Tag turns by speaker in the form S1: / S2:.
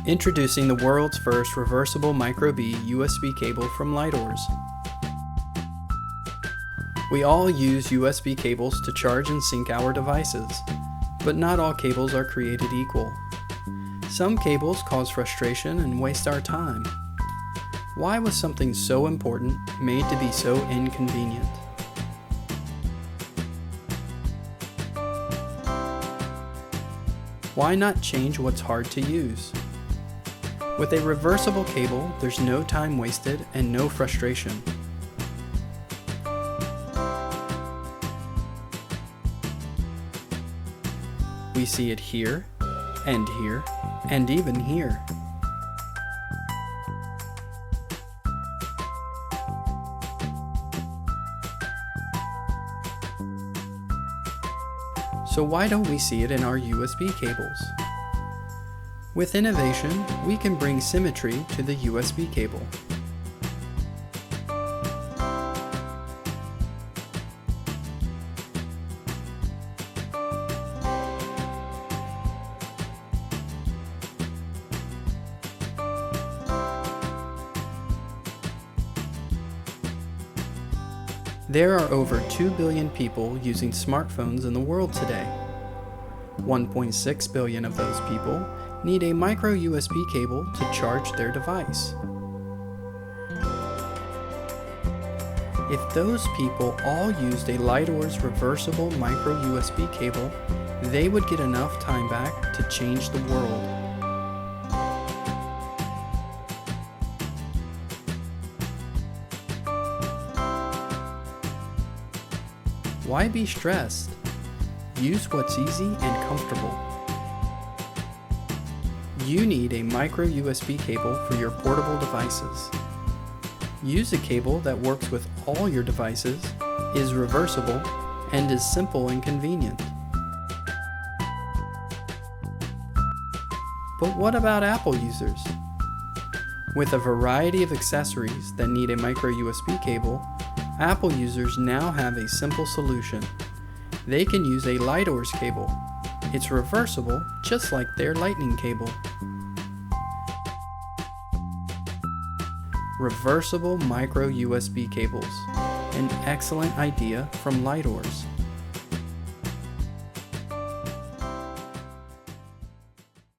S1: Introducing the world's first reversible micro B USB cable from Lightors. We all use USB cables to charge and sync our devices, but not all cables are created equal. Some cables cause frustration and waste our time. Why was something so important made to be so inconvenient? Why not change what's hard to use? With a reversible cable, there's no time wasted and no frustration. We see it here, and even here. So why don't we see it in our USB cables? With innovation, we can bring symmetry to the USB cable. There are over 2 billion people using smartphones in the world today. 1.6 billion of those people need a micro USB cable to charge their device. If those people all used a Lightors reversible micro USB cable, they would get enough time back to change the world. Why be stressed? Use what's easy and comfortable. You need a micro USB cable for your portable devices. Use a cable that works with all your devices, is reversible, and is simple and convenient. But what about Apple users? With a variety of accessories that need a micro USB cable, Apple users now have a simple solution. They can use a Lightors cable. It's reversible, just like their Lightning cable. Reversible micro USB cables, an excellent idea from Lightors.